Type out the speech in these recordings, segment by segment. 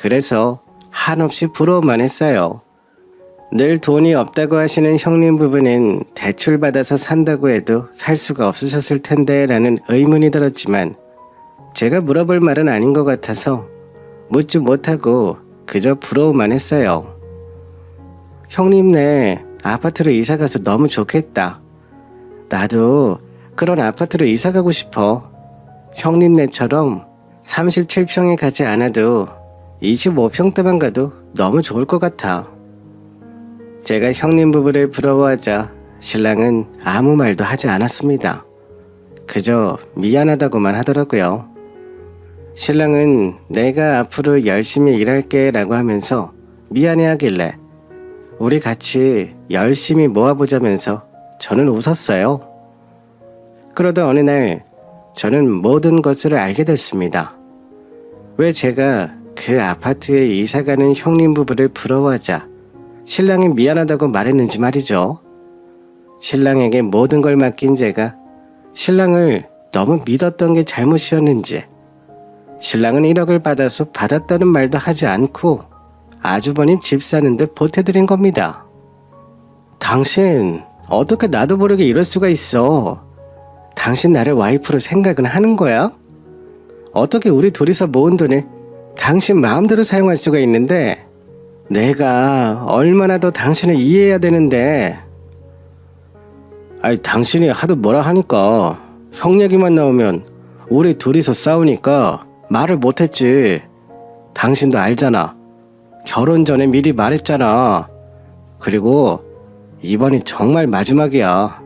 그래서 한없이 부러워만 했어요. 늘 돈이 없다고 하시는 형님 부부는 대출 받아서 산다고 해도 살 수가 없으셨을 텐데 라는 의문이 들었지만 제가 물어볼 말은 아닌 것 같아서 묻지 못하고 그저 부러워만 했어요. 형님네 아파트로 이사가서 너무 좋겠다. 나도 그런 아파트로 이사가고 싶어. 형님네처럼 37평에 가지 않아도 25평대만 가도 너무 좋을 것 같아. 제가 형님 부부를 부러워하자 신랑은 아무 말도 하지 않았습니다. 그저 미안하다고만 하더라고요. 신랑은 내가 앞으로 열심히 일할게 라고 하면서 미안해하길래 우리 같이 열심히 모아보자면서 저는 웃었어요. 그러다 어느 날 저는 모든 것을 알게 됐습니다. 왜 제가 그 아파트에 이사가는 형님 부부를 부러워하자 신랑이 미안하다고 말했는지 말이죠. 신랑에게 모든 걸 맡긴 제가 신랑을 너무 믿었던 게 잘못이었는지 신랑은 1억을 받아서 받았다는 말도 하지 않고 아주버님 집 사는데 보태드린 겁니다. 당신 어떻게 나도 모르게 이럴 수가 있어. 당신 나를 와이프로 생각은 하는 거야? 어떻게 우리 둘이서 모은 돈을 당신 마음대로 사용할 수가 있는데 내가 얼마나 더 당신을 이해해야 되는데. 아니 당신이 하도 뭐라 하니까 형 얘기만 나오면 우리 둘이서 싸우니까 말을 못했지. 당신도 알잖아. 결혼 전에 미리 말했잖아. 그리고 이번이 정말 마지막이야.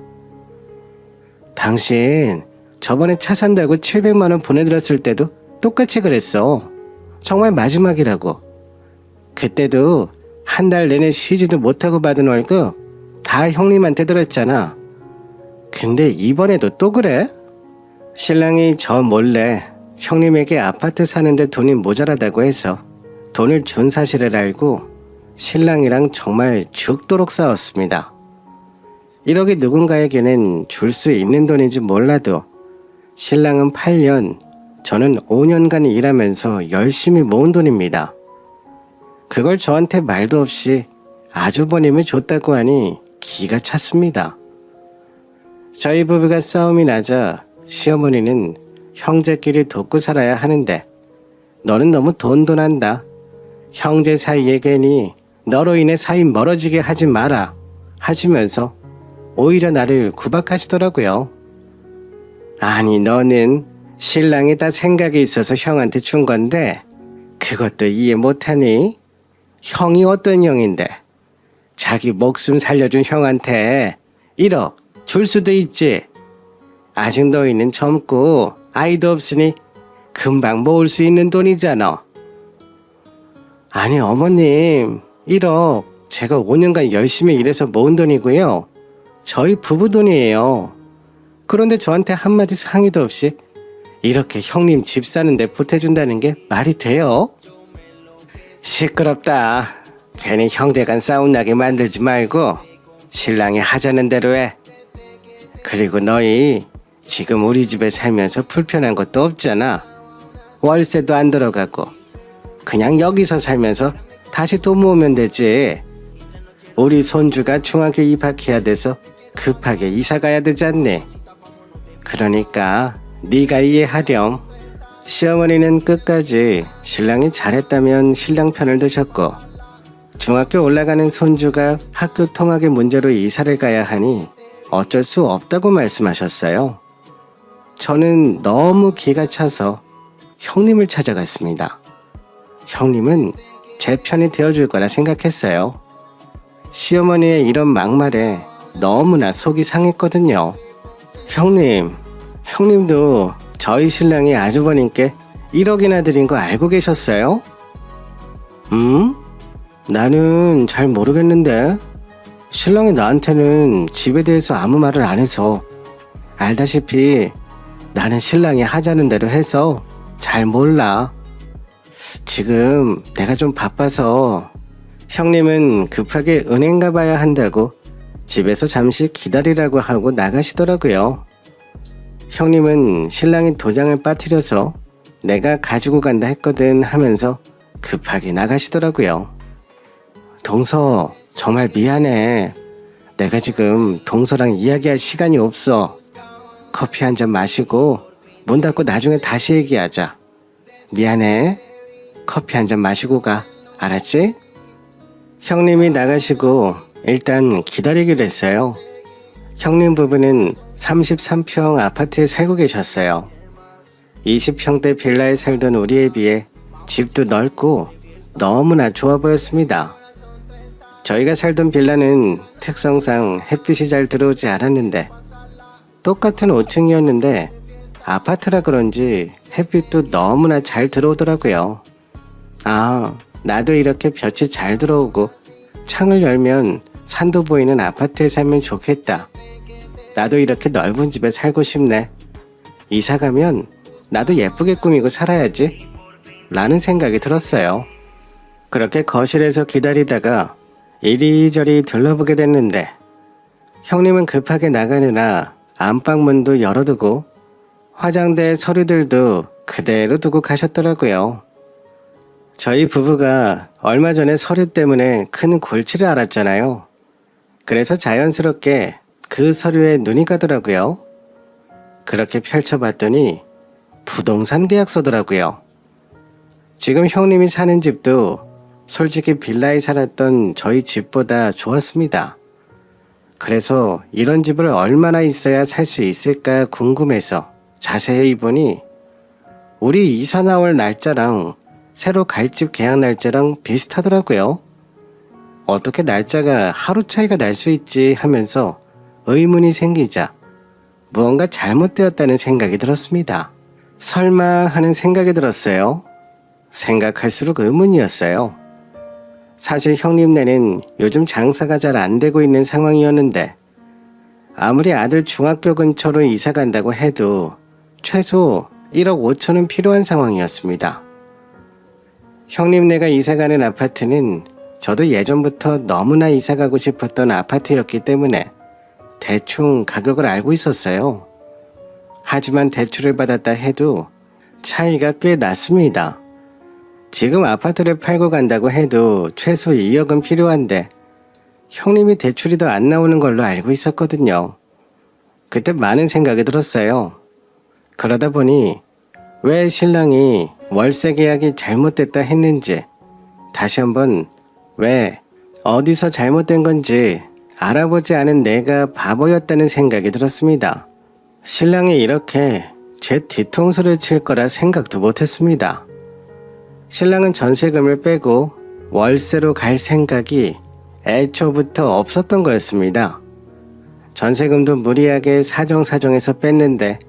당신 저번에 차 산다고 700만 원 보내드렸을 때도 똑같이 그랬어. 정말 마지막이라고. 그때도 한 달 내내 쉬지도 못하고 받은 월급 다 형님한테 들었잖아. 근데 이번에도 또 그래? 신랑이 저 몰래 형님에게 아파트 사는데 돈이 모자라다고 해서 돈을 준 사실을 알고 신랑이랑 정말 죽도록 싸웠습니다. 1억이 누군가에게는 줄 수 있는 돈인지 몰라도 신랑은 8년, 저는 5년간 일하면서 열심히 모은 돈입니다. 그걸 저한테 말도 없이 아주버님을 줬다고 하니 기가 찼습니다. 저희 부부가 싸움이 나자 시어머니는 형제끼리 돕고 살아야 하는데 너는 너무 돈돈한다. 형제 사이에 괜히 너로 인해 사이 멀어지게 하지 마라 하시면서 오히려 나를 구박하시더라고요. 아니 너는 신랑이 다 생각이 있어서 형한테 준 건데 그것도 이해 못하니? 형이 어떤 형인데 자기 목숨 살려준 형한테 1억 줄 수도 있지. 아직 너희는 젊고 아이도 없으니 금방 모을 수 있는 돈이잖아. 아니 어머님 1억 제가 5년간 열심히 일해서 모은 돈이고요. 저희 부부 돈이에요. 그런데 저한테 한마디 상의도 없이 이렇게 형님 집 사는데 보태준다는 게 말이 돼요? 시끄럽다. 괜히 형제간 싸움 나게 만들지 말고 신랑이 하자는 대로 해. 그리고 너희 지금 우리 집에 살면서 불편한 것도 없잖아. 월세도 안 들어가고 그냥 여기서 살면서 다시 돈 모으면 되지. 우리 손주가 중학교 입학해야 돼서 급하게 이사 가야 되지 않니? 그러니까 네가 이해하렴. 시어머니는 끝까지 신랑이 잘했다면 신랑 편을 드셨고 중학교 올라가는 손주가 학교 통학의 문제로 이사를 가야 하니 어쩔 수 없다고 말씀하셨어요. 저는 너무 기가 차서 형님을 찾아갔습니다. 형님은 제 편이 되어줄 거라 생각했어요. 시어머니의 이런 막말에 너무나 속이 상했거든요. 형님도 저희 신랑이 아주버님께 1억이나 드린 거 알고 계셨어요? 나는 잘 모르겠는데 신랑이 나한테는 집에 대해서 아무 말을 안 해서 알다시피 나는 신랑이 하자는 대로 해서 잘 몰라. 지금 내가 좀 바빠서. 형님은 급하게 은행 가봐야 한다고 집에서 잠시 기다리라고 하고 나가시더라고요. 형님은 신랑이 도장을 빠뜨려서 내가 가지고 간다 했거든 하면서 급하게 나가시더라고요. 동서, 정말 미안해. 내가 지금 동서랑 이야기할 시간이 없어. 커피 한 잔 마시고 문 닫고 나중에 다시 얘기하자. 미안해. 커피 한 잔 마시고 가. 알았지? 형님이 나가시고 일단 기다리기로 했어요. 형님 부부는 33평 아파트에 살고 계셨어요. 20평대 빌라에 살던 우리에 비해 집도 넓고 너무나 좋아 보였습니다. 저희가 살던 빌라는 특성상 햇빛이 잘 들어오지 않았는데 똑같은 5층이었는데 아파트라 그런지 햇빛도 너무나 잘 들어오더라고요. 아, 나도 이렇게 볕이 잘 들어오고 창을 열면 산도 보이는 아파트에 살면 좋겠다. 나도 이렇게 넓은 집에 살고 싶네. 이사 가면 나도 예쁘게 꾸미고 살아야지. 라는 생각이 들었어요. 그렇게 거실에서 기다리다가 이리저리 둘러보게 됐는데 형님은 급하게 나가느라 안방문도 열어두고 화장대 서류들도 그대로 두고 가셨더라고요. 저희 부부가 얼마 전에 서류 때문에 큰 골치를 앓았잖아요. 그래서 자연스럽게 그 서류에 눈이 가더라고요. 그렇게 펼쳐봤더니 부동산 계약서더라고요. 지금 형님이 사는 집도 솔직히 빌라에 살았던 저희 집보다 좋았습니다. 그래서 이런 집을 얼마나 있어야 살 수 있을까 궁금해서 자세히 보니 우리 이사 나올 날짜랑 새로 갈 집 계약 날짜랑 비슷하더라고요. 어떻게 날짜가 하루 차이가 날 수 있지 하면서 의문이 생기자 무언가 잘못되었다는 생각이 들었습니다. 설마 하는 생각이 들었어요. 생각할수록 의문이었어요. 사실 형님네는 요즘 장사가 잘 안 되고 있는 상황이었는데 아무리 아들 중학교 근처로 이사 간다고 해도 최소 1억 5천은 필요한 상황이었습니다. 형님네가 이사 가는 아파트는 저도 예전부터 너무나 이사 가고 싶었던 아파트였기 때문에 대충 가격을 알고 있었어요. 하지만 대출을 받았다 해도 차이가 꽤 났습니다. 지금 아파트를 팔고 간다고 해도 최소 2억은 필요한데 형님이 대출이 더 안 나오는 걸로 알고 있었거든요. 그때 많은 생각이 들었어요. 그러다 보니 왜 신랑이 월세 계약이 잘못됐다 했는지 다시 한번 왜 어디서 잘못된 건지 알아보지 않은 내가 바보였다는 생각이 들었습니다. 신랑이 이렇게 제 뒤통수를 칠 거라 생각도 못했습니다. 신랑은 전세금을 빼고 월세로 갈 생각이 애초부터 없었던 거였습니다. 전세금도 무리하게 사정사정해서 뺐는데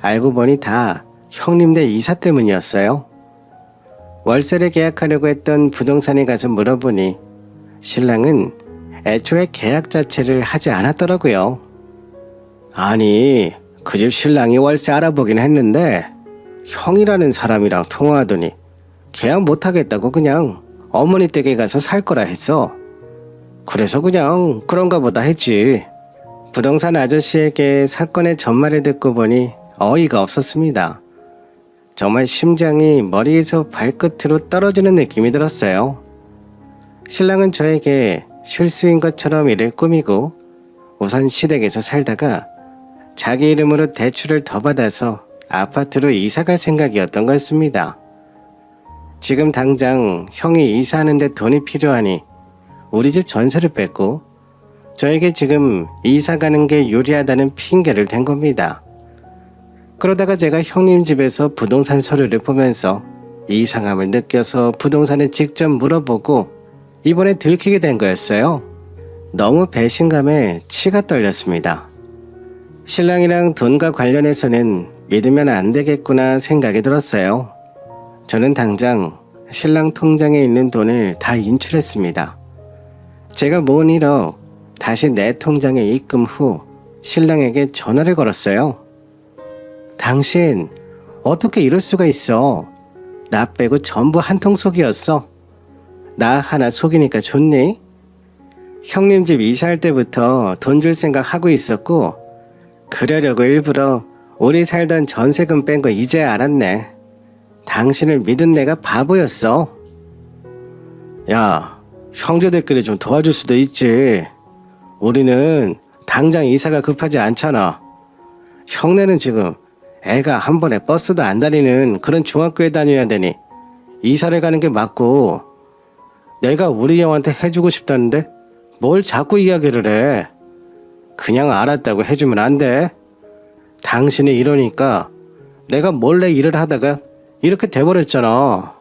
알고 보니 다 형님네 이사 때문이었어요. 월세를 계약하려고 했던 부동산에 가서 물어보니 신랑은 애초에 계약 자체를 하지 않았더라고요. 아니, 그 집 신랑이 월세 알아보긴 했는데 형이라는 사람이랑 통화하더니 계약 못하겠다고 그냥 어머니 댁에 가서 살 거라 했어. 그래서 그냥 그런가 보다 했지. 부동산 아저씨에게 사건의 전말을 듣고 보니 어이가 없었습니다. 정말 심장이 머리에서 발끝으로 떨어지는 느낌이 들었어요. 신랑은 저에게 실수인 것처럼 일을 꾸미고 우선 시댁에서 살다가 자기 이름으로 대출을 더 받아서 아파트로 이사갈 생각이었던 거였습니다. 지금 당장 형이 이사하는데 돈이 필요하니 우리 집 전세를 뺐고 저에게 지금 이사 가는 게 유리하다는 핑계를 댄 겁니다. 그러다가 제가 형님 집에서 부동산 서류를 보면서 이상함을 느껴서 부동산에 직접 물어보고 이번에 들키게 된 거였어요. 너무 배신감에 치가 떨렸습니다. 신랑이랑 돈과 관련해서는 믿으면 안 되겠구나 생각이 들었어요. 저는 당장 신랑 통장에 있는 돈을 다 인출했습니다. 제가 모은 1억 다시 내 통장에 입금 후 신랑에게 전화를 걸었어요. 당신 어떻게 이럴 수가 있어? 나 빼고 전부 한통속이었어. 나 하나 속이니까 좋니? 형님 집 이사할 때부터 돈 줄 생각 하고 있었고 그러려고 일부러 우리 살던 전세금 뺀 거 이제 알았네. 당신을 믿은 내가 바보였어. 야, 형제들끼리 좀 도와줄 수도 있지. 우리는 당장 이사가 급하지 않잖아. 형네는 지금 애가 한 번에 버스도 안 다니는 그런 중학교에 다녀야 되니 이사를 가는 게 맞고, 내가 우리 형한테 해주고 싶다는데 뭘 자꾸 이야기를 해. 그냥 알았다고 해주면 안 돼. 당신이 이러니까 내가 몰래 일을 하다가 이렇게 돼버렸잖아.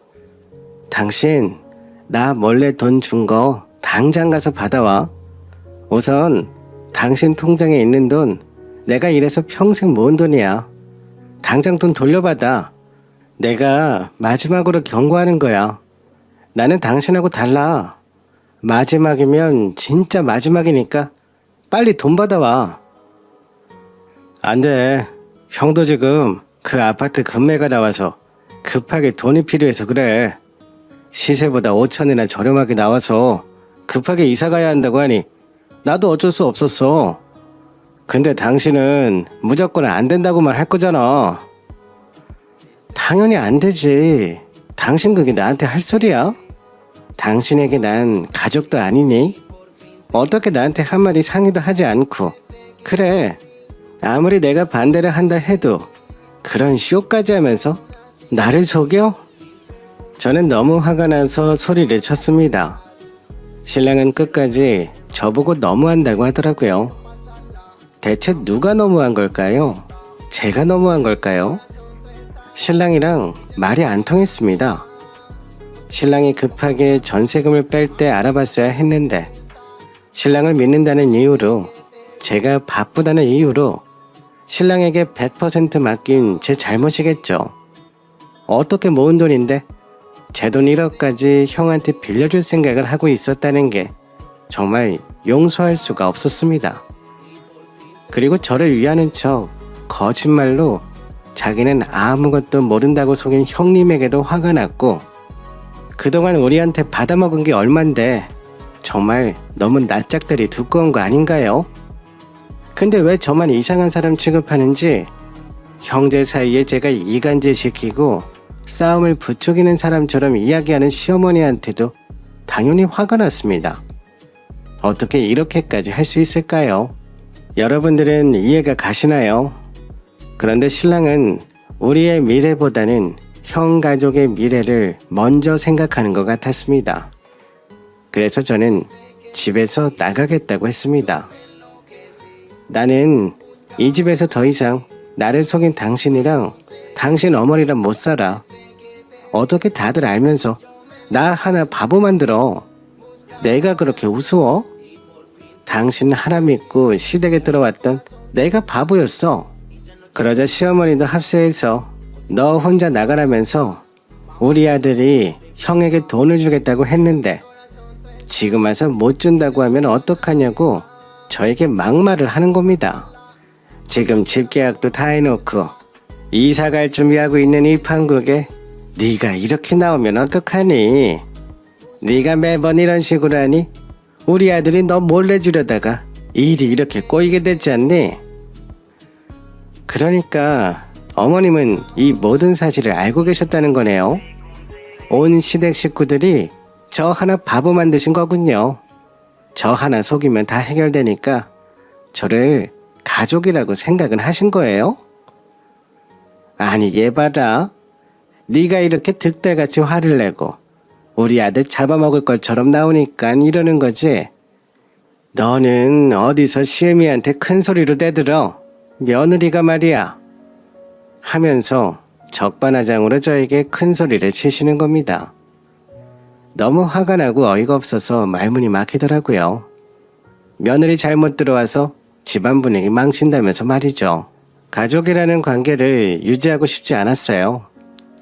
당신 나 몰래 돈 준 거 당장 가서 받아와. 우선 당신 통장에 있는 돈 내가 이래서 평생 모은 돈이야. 당장 돈 돌려받아. 내가 마지막으로 경고하는 거야. 나는 당신하고 달라. 마지막이면 진짜 마지막이니까 빨리 돈 받아와. 안 돼. 형도 지금 그 아파트 금매가 나와서 급하게 돈이 필요해서 그래. 시세보다 5천이나 저렴하게 나와서 급하게 이사 가야 한다고 하니 나도 어쩔 수 없었어. 근데 당신은 무조건 안 된다고만 할 거잖아. 당연히 안 되지. 당신 그게 나한테 할 소리야? 당신에게 난 가족도 아니니? 어떻게 나한테 한마디 상의도 하지 않고, 그래, 아무리 내가 반대를 한다 해도 그런 쇼까지 하면서 나를 속여? 저는 너무 화가 나서 소리를 쳤습니다. 신랑은 끝까지 저보고 너무한다고 하더라고요. 대체 누가 너무한 걸까요? 제가 너무한 걸까요? 신랑이랑 말이 안 통했습니다. 신랑이 급하게 전세금을 뺄 때 알아봤어야 했는데, 신랑을 믿는다는 이유로, 제가 바쁘다는 이유로 신랑에게 100% 맡긴 제 잘못이겠죠. 어떻게 모은 돈인데 제 돈 1억까지 형한테 빌려줄 생각을 하고 있었다는 게 정말 용서할 수가 없었습니다. 그리고 저를 위하는 척 거짓말로 자기는 아무것도 모른다고 속인 형님에게도 화가 났고, 그동안 우리한테 받아먹은 게 얼만데 정말 너무 낯짝들이 두꺼운 거 아닌가요? 근데 왜 저만 이상한 사람 취급하는지, 형제 사이에 제가 이간질 시키고 싸움을 부추기는 사람처럼 이야기하는 시어머니한테도 당연히 화가 났습니다. 어떻게 이렇게까지 할 수 있을까요? 여러분들은 이해가 가시나요? 그런데 신랑은 우리의 미래보다는 형 가족의 미래를 먼저 생각하는 것 같았습니다. 그래서 저는 집에서 나가겠다고 했습니다. 나는 이 집에서 더 이상 나를 속인 당신이랑 당신 어머니랑 못 살아. 어떻게 다들 알면서 나 하나 바보 만들어. 내가 그렇게 우스워? 당신 하나 믿고 시댁에 들어왔던 내가 바보였어. 그러자 시어머니도 합세해서 너 혼자 나가라면서 우리 아들이 형에게 돈을 주겠다고 했는데 지금 와서 못 준다고 하면 어떡하냐고 저에게 막말을 하는 겁니다. 지금 집 계약도 다 해놓고 이사 갈 준비하고 있는 이 판국에 네가 이렇게 나오면 어떡하니? 네가 매번 이런 식으로 하니 우리 아들이 너 몰래 주려다가 일이 이렇게 꼬이게 됐지 않니? 그러니까 어머님은 이 모든 사실을 알고 계셨다는 거네요. 온 시댁 식구들이 저 하나 바보 만드신 거군요. 저 하나 속이면 다 해결되니까 저를 가족이라고 생각은 하신 거예요? 아니 얘 봐라. 네가 이렇게 득달같이 화를 내고 우리 아들 잡아먹을 것처럼 나오니까 이러는 거지. 너는 어디서 시애미한테 큰 소리로 대들어. 며느리가 말이야. 하면서 적반하장으로 저에게 큰 소리를 치시는 겁니다. 너무 화가 나고 어이가 없어서 말문이 막히더라고요. 며느리 잘못 들어와서 집안 분위기 망친다면서 말이죠. 가족이라는 관계를 유지하고 싶지 않았어요.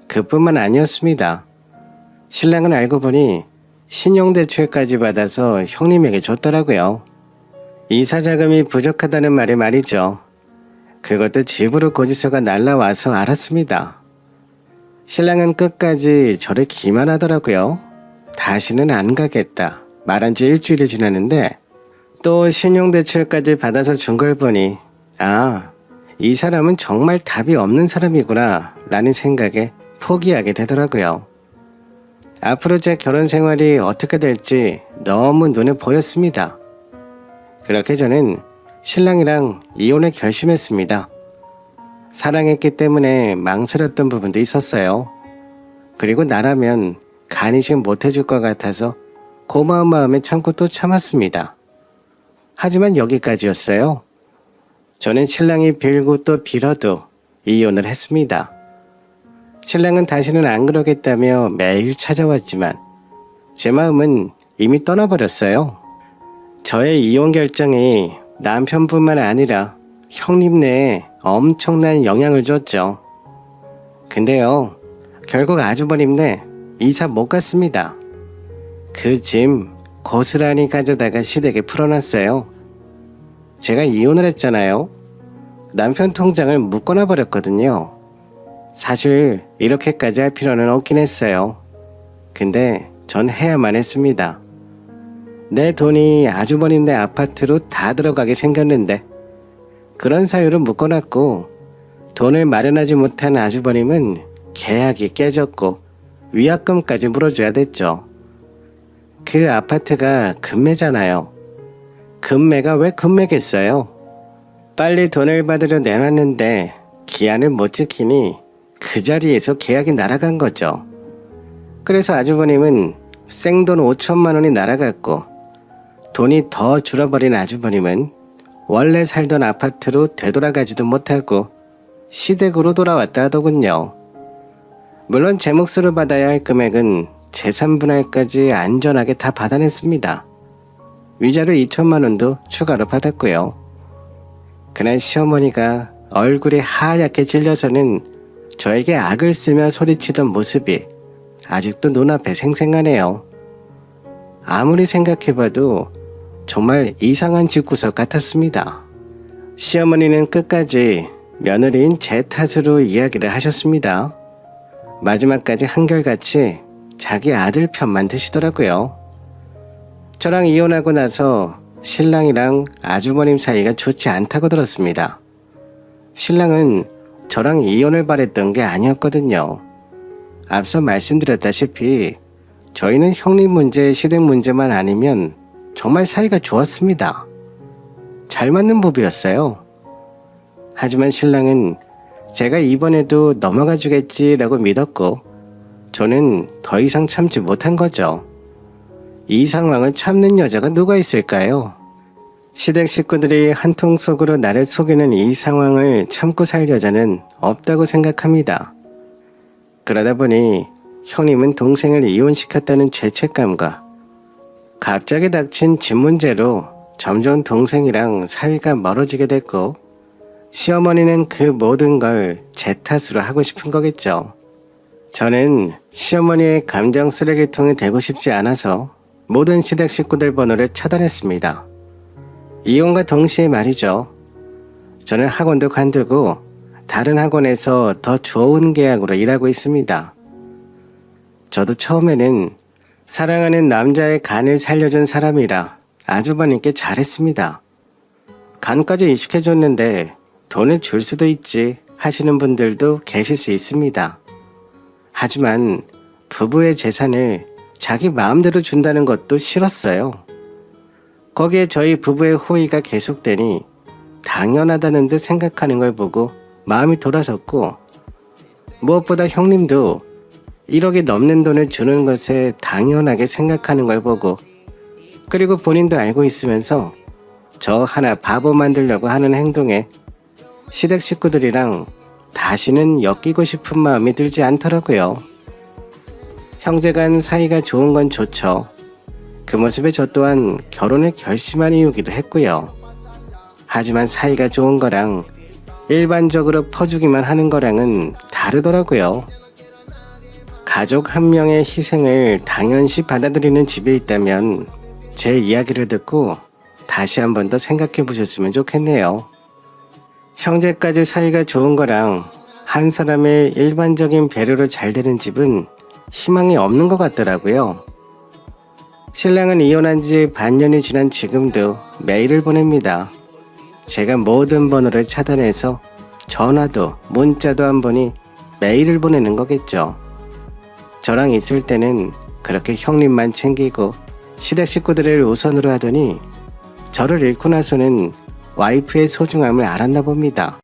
그뿐만 아니었습니다. 신랑은 알고 보니 신용대출까지 받아서 형님에게 줬더라고요. 이사자금이 부족하다는 말이 말이죠. 그것도 집으로 고지서가 날라와서 알았습니다. 신랑은 끝까지 저를 기만하더라고요. 다시는 안 가겠다 말한 지 일주일이 지났는데 또 신용대출까지 받아서 준 걸 보니 이 사람은 정말 답이 없는 사람이구나 라는 생각에 포기하게 되더라고요. 앞으로 제 결혼 생활이 어떻게 될지 너무 눈에 보였습니다. 그렇게 저는 신랑이랑 이혼을 결심했습니다. 사랑했기 때문에 망설였던 부분도 있었어요. 그리고 나라면 간이식 못해줄 것 같아서 고마운 마음에 참고 또 참았습니다. 하지만 여기까지였어요. 저는 신랑이 빌고 또 빌어도 이혼을 했습니다. 신랑은 다시는 안 그러겠다며 매일 찾아왔지만 제 마음은 이미 떠나버렸어요. 저의 이혼 결정이 남편뿐만 아니라 형님 내에 엄청난 영향을 줬죠. 근데요, 결국 아주버님네 이사 못 갔습니다. 그 짐 고스란히 가져다가 시댁에 풀어놨어요. 제가 이혼을 했잖아요. 남편 통장을 묶어놔 버렸거든요. 사실 이렇게까지 할 필요는 없긴 했어요. 근데 전 해야만 했습니다. 내 돈이 아주버님네 아파트로 다 들어가게 생겼는데 그런 사유로 묶어놨고 돈을 마련하지 못한 아주버님은 계약이 깨졌고 위약금까지 물어줘야 됐죠. 그 아파트가 금매잖아요. 금매가 왜 금매겠어요? 빨리 돈을 받으려 내놨는데 기한을 못 지키니 그 자리에서 계약이 날아간 거죠. 그래서 아주버님은 생돈 5천만 원이 날아갔고 돈이 더 줄어버린 아주버님은 원래 살던 아파트로 되돌아가지도 못하고 시댁으로 돌아왔다 하더군요. 물론 제 몫으로 받아야 할 금액은 재산 분할까지 안전하게 다 받아냈습니다. 위자료 2천만 원도 추가로 받았고요. 그날 시어머니가 얼굴이 하얗게 질려서는 저에게 악을 쓰며 소리치던 모습이 아직도 눈앞에 생생하네요. 아무리 생각해봐도 정말 이상한 집구석 같았습니다. 시어머니는 끝까지 며느리인 제 탓으로 이야기를 하셨습니다. 마지막까지 한결같이 자기 아들 편만 드시더라고요. 저랑 이혼하고 나서 신랑이랑 아주버님 사이가 좋지 않다고 들었습니다. 신랑은 저랑 이혼을 바랬던 게 아니었거든요. 앞서 말씀드렸다시피 저희는 형님 문제, 시댁 문제만 아니면 정말 사이가 좋았습니다. 잘 맞는 부부였어요. 하지만 신랑은 제가 이번에도 넘어가 주겠지라고 믿었고 저는 더 이상 참지 못한 거죠. 이 상황을 참는 여자가 누가 있을까요? 시댁 식구들이 한통 속으로 나를 속이는 이 상황을 참고 살 여자는 없다고 생각합니다. 그러다 보니 형님은 동생을 이혼시켰다는 죄책감과 갑자기 닥친 집 문제로 점점 동생이랑 사이가 멀어지게 됐고 시어머니는 그 모든 걸 제 탓으로 하고 싶은 거겠죠. 저는 시어머니의 감정 쓰레기통이 되고 싶지 않아서 모든 시댁 식구들 번호를 차단했습니다. 이혼과 동시에 말이죠. 저는 학원도 관두고 다른 학원에서 더 좋은 계약으로 일하고 있습니다. 저도 처음에는 사랑하는 남자의 간을 살려준 사람이라 아주버님께 잘했습니다. 간까지 이식해줬는데 돈을 줄 수도 있지 하시는 분들도 계실 수 있습니다. 하지만 부부의 재산을 자기 마음대로 준다는 것도 싫었어요. 거기에 저희 부부의 호의가 계속되니 당연하다는 듯 생각하는 걸 보고 마음이 돌아섰고 무엇보다 형님도 1억이 넘는 돈을 주는 것에 당연하게 생각하는 걸 보고 그리고 본인도 알고 있으면서 저 하나 바보 만들려고 하는 행동에 시댁 식구들이랑 다시는 엮이고 싶은 마음이 들지 않더라고요. 형제간 사이가 좋은 건 좋죠. 그 모습에 저 또한 결혼을 결심한 이유기도 했고요. 하지만 사이가 좋은 거랑 일반적으로 퍼주기만 하는 거랑은 다르더라고요. 가족 한 명의 희생을 당연시 받아들이는 집에 있다면 제 이야기를 듣고 다시 한 번 더 생각해 보셨으면 좋겠네요. 형제까지 사이가 좋은 거랑 한 사람의 일반적인 배려로 잘 되는 집은 희망이 없는 것 같더라고요. 신랑은 이혼한 지 반년이 지난 지금도 메일을 보냅니다. 제가 모든 번호를 차단해서 전화도 문자도 안 보니 메일을 보내는 거겠죠. 저랑 있을 때는 그렇게 형님만 챙기고 시댁 식구들을 우선으로 하더니 저를 잃고 나서는 와이프의 소중함을 알았나 봅니다.